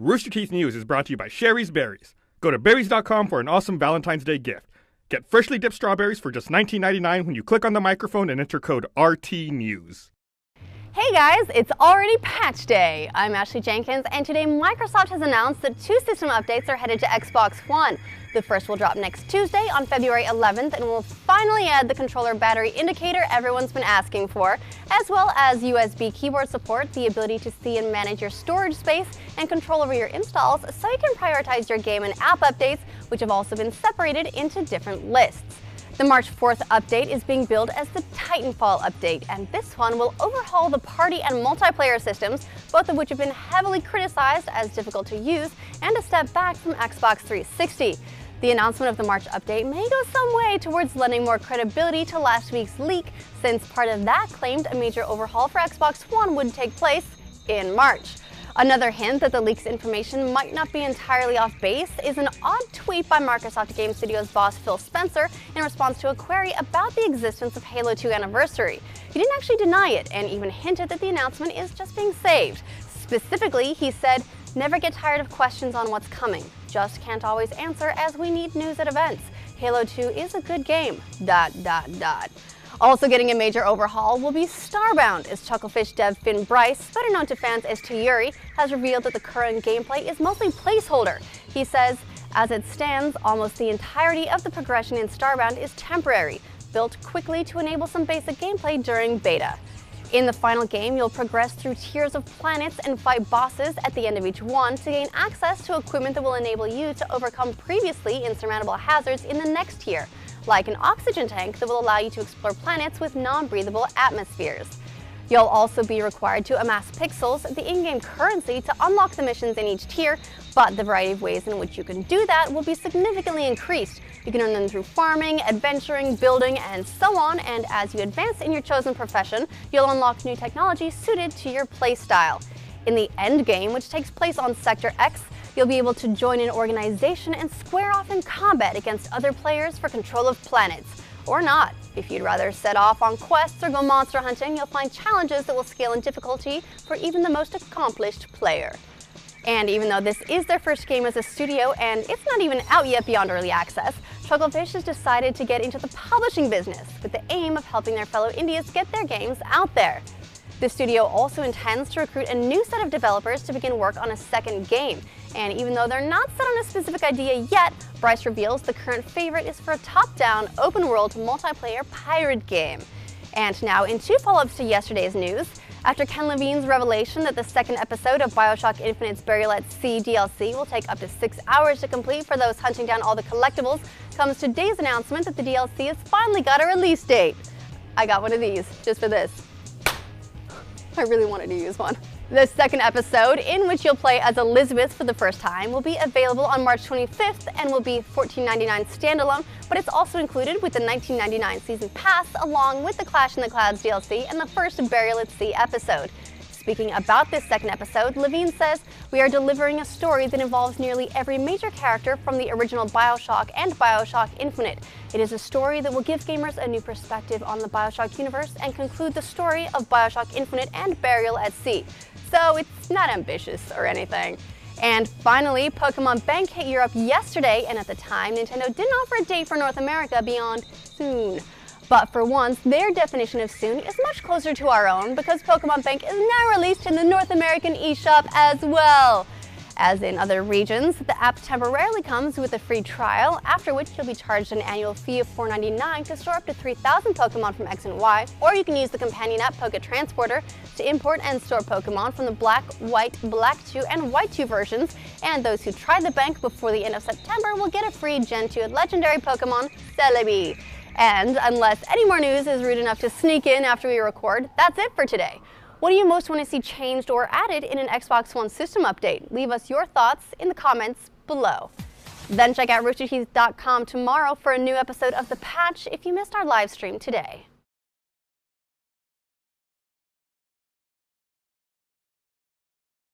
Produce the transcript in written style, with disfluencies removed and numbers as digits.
Rooster Teeth News is brought to you by Sherry's Berries. Go to berries.com for an awesome Valentine's Day gift. Get freshly dipped strawberries for just $19.99 when you click on the microphone and enter code RTNews. Hey guys, it's already patch day. I'm Ashley Jenkins, and today Microsoft has announced that 2 system updates are headed to Xbox One. The first will drop next Tuesday on February 11th and will finally add the controller battery indicator everyone's been asking for, as well as USB keyboard support, the ability to see and manage your storage space, and control over your installs so you can prioritize your game and app updates, which have also been separated into different lists. The March 4th update is being billed as the Titanfall update, and this one will overhaul the party and multiplayer systems, both of which have been heavily criticized as difficult to use and a step back from Xbox 360. The announcement of the March update may go some way towards lending more credibility to last week's leak, since part of that claimed a major overhaul for Xbox One would take place in March. Another hint that the leak's information might not be entirely off base is an odd tweet by Microsoft Game Studios boss Phil Spencer in response to a query about the existence of Halo 2 Anniversary. He didn't actually deny it and even hinted that the announcement is just being saved. Specifically, he said, "Never get tired of questions on what's coming. Just can't always answer as we need news at events. Halo 2 is a good game. ... Also getting a major overhaul will be Starbound, as Chucklefish dev Finn Bryce, better known to fans as Tayuri, has revealed that the current gameplay is mostly placeholder. He says, "As it stands, almost the entirety of the progression in Starbound is temporary, built quickly to enable some basic gameplay during beta." In the final game, you'll progress through tiers of planets and fight bosses at the end of each one to gain access to equipment that will enable you to overcome previously insurmountable hazards in the next tier, like an oxygen tank that will allow you to explore planets with non-breathable atmospheres. You'll also be required to amass pixels, the in-game currency, to unlock the missions in each tier, but the variety of ways in which you can do that will be significantly increased. You can earn them through farming, adventuring, building, and so on, and as you advance in your chosen profession, you'll unlock new technology suited to your playstyle. In the end game, which takes place on Sector X, you'll be able to join an organization and square off in combat against other players for control of planets. Or not. If you'd rather set off on quests or go monster hunting, you'll find challenges that will scale in difficulty for even the most accomplished player. And even though this is their first game as a studio and it's not even out yet beyond early access, Chucklefish has decided to get into the publishing business with the aim of helping their fellow indies get their games out there. The studio also intends to recruit a new set of developers to begin work on a second game. And even though they're not set on a specific idea yet, Bryce reveals the current favorite is for a top-down, open-world, multiplayer pirate game. And now, in 2 follow-ups to yesterday's news, after Ken Levine's revelation that the second episode of BioShock Infinite's Burial at Sea DLC will take up to 6 hours to complete for those hunting down all the collectibles, comes today's announcement that the DLC has finally got a release date. I got one of these, just for this. I really wanted to use one. The second episode, in which you'll play as Elizabeth for the first time, will be available on March 25th and will be $14.99 standalone, but it's also included with the $19.99 Season Pass, along with the Clash in the Clouds DLC and the first Burial at Sea episode. Speaking about this second episode, Levine says, "We are delivering a story that involves nearly every major character from the original BioShock and BioShock Infinite. It is a story that will give gamers a new perspective on the BioShock universe and conclude the story of BioShock Infinite and Burial at Sea." So it's not ambitious or anything. And finally, Pokemon Bank hit Europe yesterday, and at the time, Nintendo didn't offer a date for North America beyond soon. But for once, their definition of soon is much closer to our own, because Pokemon Bank is now released in the North American eShop as well. As in other regions, the app temporarily comes with a free trial, after which you'll be charged an annual fee of $4.99 to store up to 3,000 Pokemon from X and Y, or you can use the companion app Poké Transporter to import and store Pokemon from the Black, White, Black 2, and White 2 versions, and those who try the bank before the end of September will get a free Gen 2 legendary Pokemon, Celebi. And unless any more news is rude enough to sneak in after we record, that's it for today. What do you most want to see changed or added in an Xbox One system update? Leave us your thoughts in the comments below. Then check out roosterteeth.com tomorrow for a new episode of The Patch if you missed our live stream today.